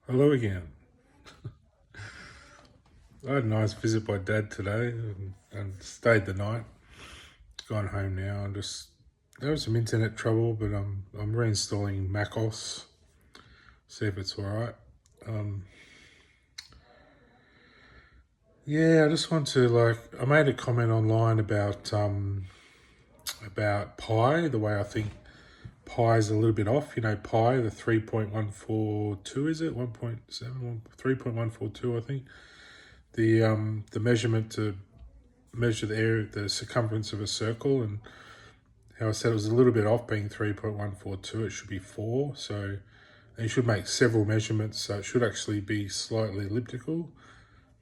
Hello again. I had a nice visit by Dad today and stayed the night. Gone home now and just there was some internet trouble, but I'm reinstalling macOS. See if it's all right. Um, yeah, I just want to I made a comment online about pi. The way I think pi is a little bit off. You know, pi the 3.142 is it 1.7 3.142 I think. The measurement to measure the area, the circumference of a circle, and how I said it was a little bit off being 3.142. It should be 4. So you should make several measurements. So it should actually be slightly elliptical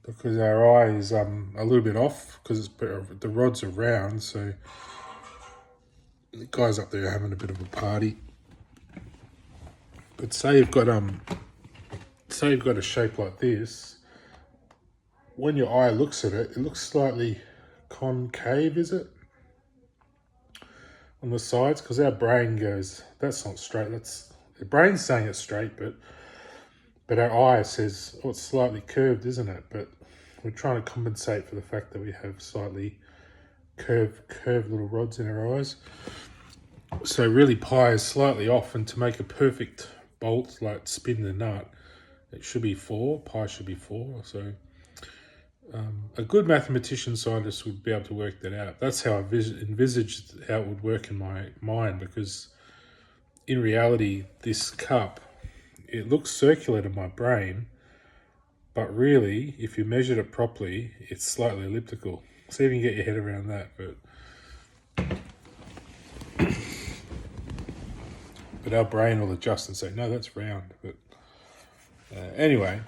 because our eye is a little bit off because the rods are round. So the guys up there are having a bit of a party. But say you've got a shape like this. When your eye looks at it, it looks slightly concave, is it? On the sides, because our brain goes, that's not straight. The brain's saying it's straight, but our eye says, oh, it's slightly curved, isn't it? But we're trying to compensate for the fact that we have slightly curved little rods in our eyes. So really, pi is slightly off, and to make a perfect bolt, like spin the nut, it should be 4. Pi should be 4. So a good mathematician scientist would be able to work that out. That's how I envisaged how it would work in my mind, because in reality, this cup, it looks circular to my brain, but really, if you measured it properly, it's slightly elliptical. See if you can get your head around that. But our brain will adjust and say, no, that's round. But anyway,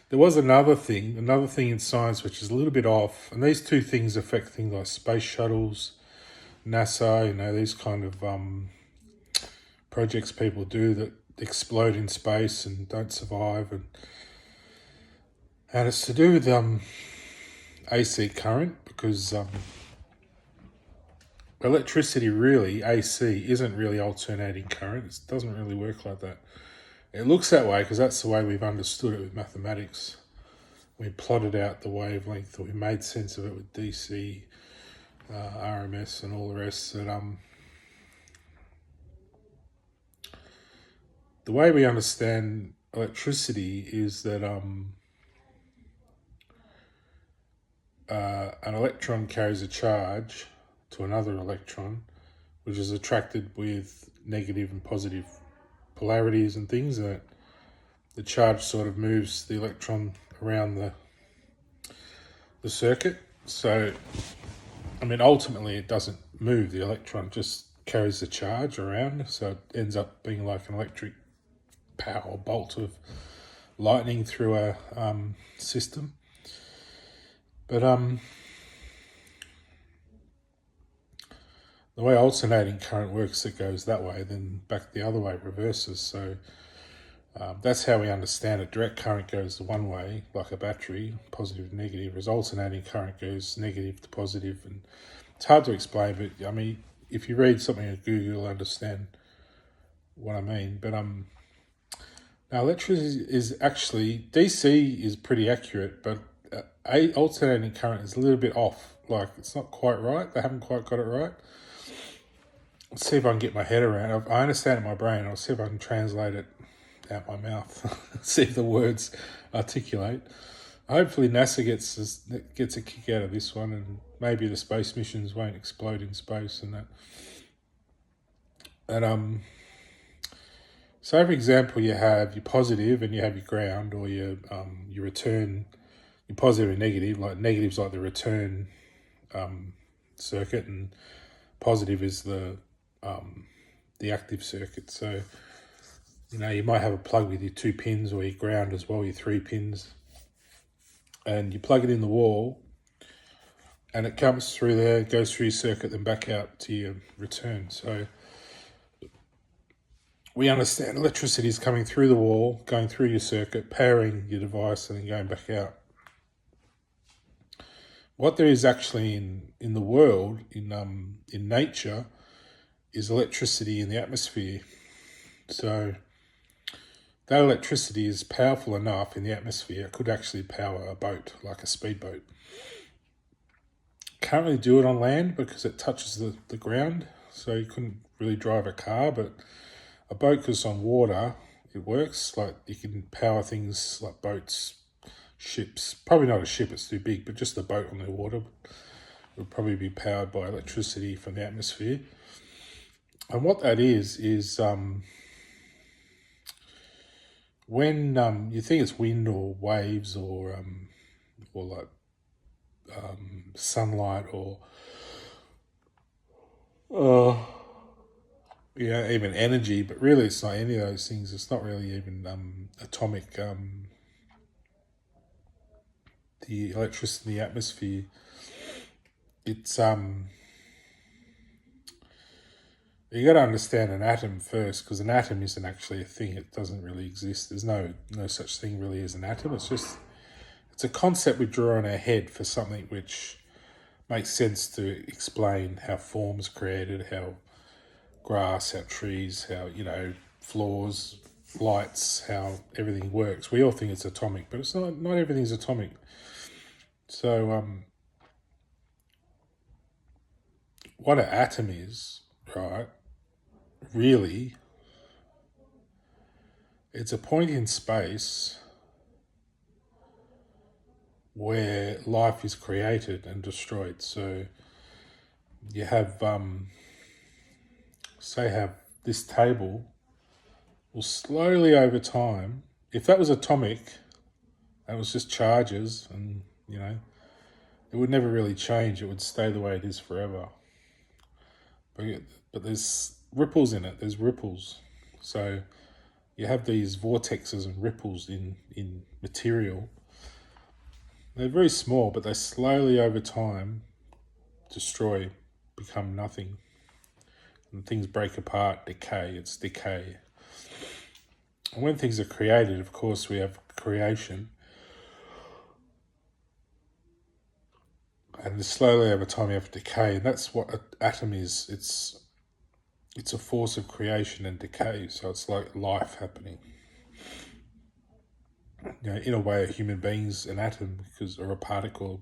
there was another thing in science which is a little bit off, and these two things affect things like space shuttles, NASA, these kind of projects people do that explode in space and don't survive, and it's to do with AC current, because electricity, really, AC, isn't really alternating current. It doesn't really work like that. It looks that way because that's the way we've understood it with mathematics. We plotted out the wavelength, or we made sense of it with DC, RMS, and all the rest. That the way we understand electricity is that an electron carries a charge to another electron, which is attracted with negative and positive polarities and things, that the charge sort of moves the electron around the circuit. So, ultimately it doesn't move the electron, just carries the charge around. So it ends up being like an electric power bolt of lightning through a system. But the way alternating current works, it goes that way, then back the other way, it reverses. So that's how we understand it. Direct current goes the one way, like a battery, positive to negative, whereas alternating current goes negative to positive. And it's hard to explain, but if you read something at Google, you'll understand what I mean. But now electricity is actually, DC is pretty accurate, but alternating current is a little bit off. Like, it's not quite right. They haven't quite got it right. Let's see if I can get my head around it. I understand it in my brain. I'll see if I can translate it out my mouth. See if the words articulate. Hopefully NASA gets a kick out of this one, and maybe the space missions won't explode in space and that. And so for example, you have your positive and you have your ground, or your return, your positive and negative. Like, negative's like the return circuit, and positive is the active circuit. So you might have a plug with your 2 pins, or your ground as well, your 3 pins, and you plug it in the wall, and it comes through there, goes through your circuit, then back out to your return. So we understand electricity is coming through the wall, going through your circuit, powering your device, and then going back out. What there is actually in the world, in nature, is electricity in the atmosphere. So that electricity is powerful enough in the atmosphere, it could actually power a boat, like a speedboat. Can't really do it on land because it touches the ground, so you couldn't really drive a car, but a boat, because on water, it works. Like, you can power things like boats, ships. Probably not a ship, it's too big, but just a boat on the water would probably be powered by electricity from the atmosphere. And what that is when you think it's wind or waves or like sunlight or even energy, but really it's not any of those things. It's not really even atomic. The electricity in the atmosphere, it's you got to understand an atom first, because an atom isn't actually a thing. It doesn't really exist. There's no such thing really as an atom. It's a concept we draw in our head for something which makes sense to explain how forms created, how grass, how trees, how, floors, lights, how everything works. We all think it's atomic, but it's not. Not everything's atomic. So what an atom is, right, really, it's a point in space where life is created and destroyed. So you have, have this table will slowly over time, if that was atomic, that was just charges, and, it would never really change. It would stay the way it is forever. But there's ripples in it. There's ripples. So you have these vortexes and ripples in material. They're very small, but they slowly over time destroy, become nothing. And things break apart, decay. It's decay. And when things are created, of course, we have creation. And slowly over time you have decay. And that's what an atom is. It's a force of creation and decay. So it's like life happening. In a way, a human being's an atom, or a particle.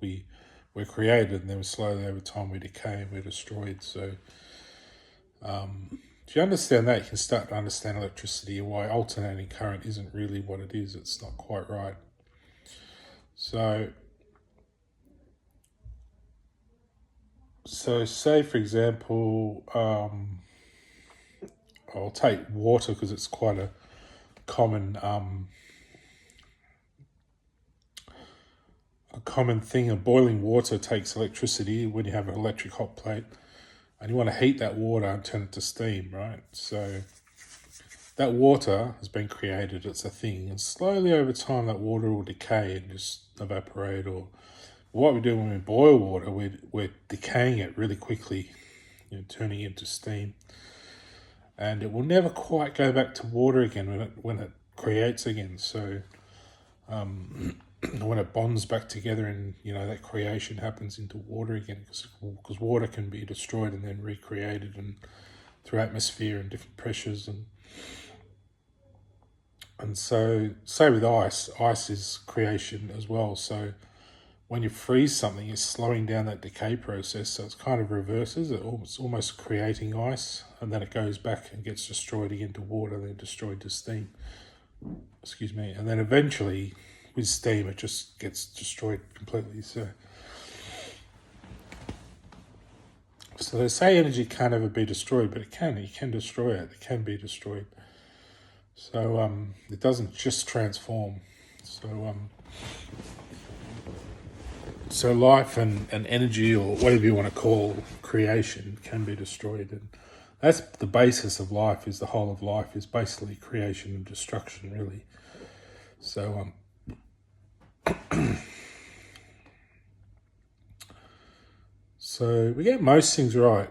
We're created, and then slowly over time we decay and we're destroyed. So if you understand that, you can start to understand electricity and why alternating current isn't really what it is. It's not quite right. So say, for example, I'll take water because it's quite a common thing. Of boiling water takes electricity when you have an electric hot plate, and you want to heat that water and turn it to steam, right? So that water has been created. It's a thing, and slowly over time that water will decay and just evaporate. Or what we do when we boil water, we're decaying it really quickly, turning it into steam, and it will never quite go back to water again when it creates again. So when it bonds back together, and that creation happens into water again, because water can be destroyed and then recreated, and through atmosphere and different pressures, and so with ice is creation as well. So when you freeze something, it's slowing down that decay process, so it's kind of reverses. It's almost creating ice, and then it goes back and gets destroyed again to water, then destroyed to steam. And then eventually, with steam, it just gets destroyed completely. So they say energy can't ever be destroyed, but it can. You can destroy it. It can be destroyed. So it doesn't just transform. So life and energy, or whatever you want to call creation, can be destroyed. And that's the basis of life. Is the whole of life is basically creation and destruction, really. So so we get most things right.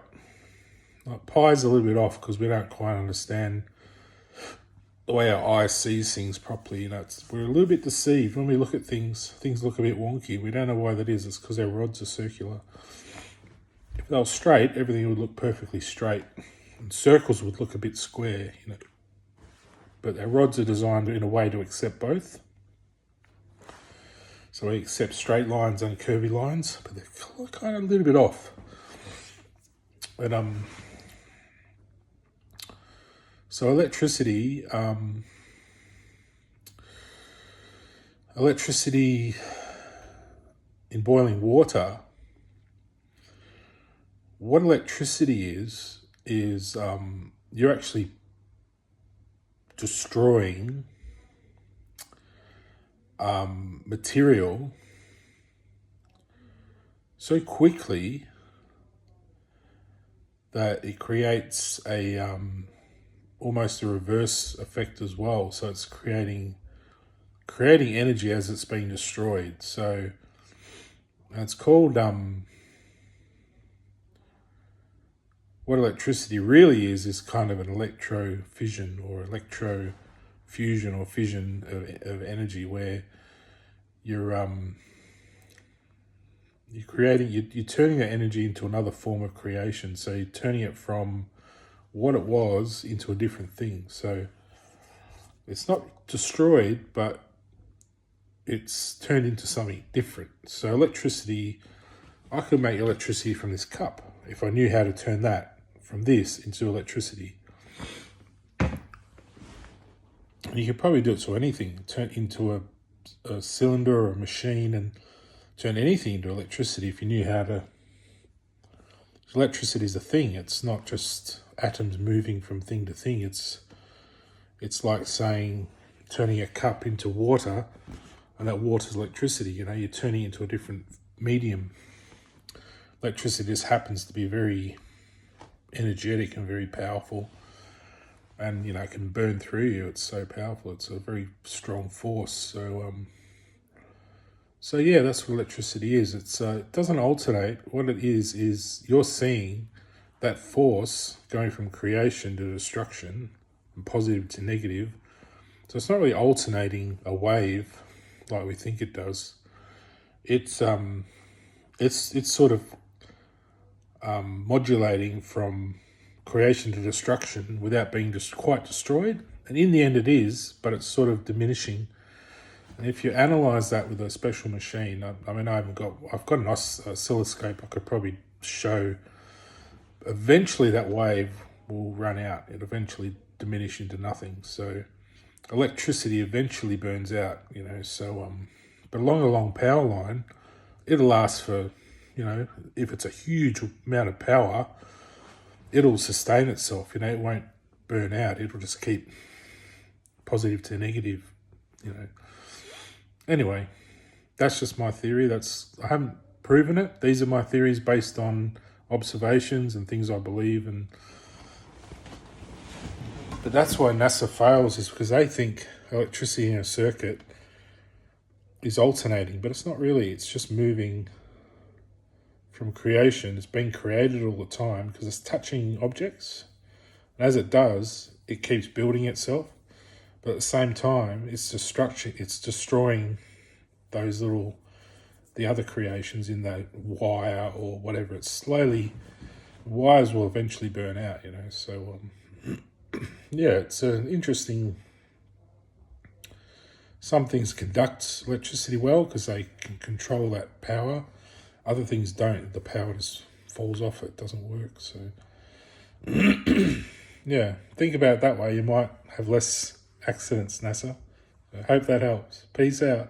Like pi's a little bit off because we don't quite understand the way our eye sees things properly. We're a little bit deceived when we look at things. Things look a bit wonky. We don't know why that is. It's because our rods are circular. If they were straight, everything would look perfectly straight, and circles would look a bit square. but our rods are designed in a way to accept both. So we accept straight lines and curvy lines, but they're kind of a little bit off. But so electricity in boiling water. What electricity is you're actually destroying material so quickly that it creates a almost a reverse effect as well. So it's creating energy as it's being destroyed. So it's called what electricity really is kind of an electrofission or electrofusion or fission of energy, where you're turning that energy into another form of creation. So you're turning it from what it was into a different thing. So it's not destroyed, but it's turned into something different. So electricity, I could make electricity from this cup if I knew how to turn that from this into electricity. And you could probably do it to anything, turn into a cylinder or a machine, and turn anything into electricity if you knew how to. Electricity is a thing. It's not just atoms moving from thing to thing. It's like saying turning a cup into water, and that water's electricity. You're turning it into a different medium. Electricity just happens to be very energetic and very powerful, and can burn through you. It's so powerful. It's a very strong force. So yeah, that's what electricity is. It doesn't alternate. What it is you're seeing that force going from creation to destruction, from positive to negative. So it's not really alternating a wave like we think it does. It's sort of modulating from creation to destruction without being just quite destroyed. And in the end it is, but it's sort of diminishing. And if you analyze that with a special machine, I've got an oscilloscope I could probably show. Eventually that wave will run out. It'll eventually diminish into nothing. So electricity eventually burns out, but along a long power line, it'll last for, if it's a huge amount of power, it'll sustain itself, it won't burn out. It'll just keep positive to negative, Anyway, that's just my theory. I haven't proven it. These are my theories based on observations and things I believe. But that's why NASA fails, is because they think electricity in a circuit is alternating, but it's not really. It's just moving from creation. It's being created all the time because it's touching objects. And as it does, it keeps building itself. But at the same time, it's destroying the other creations in that wire or whatever. It's slowly, wires will eventually burn out, So, yeah, it's an interesting. Some things conduct electricity well because they can control that power. Other things don't. The power just falls off. It doesn't work. So, yeah, think about it that way. You might have less accidents, NASA. I hope that helps. Peace out.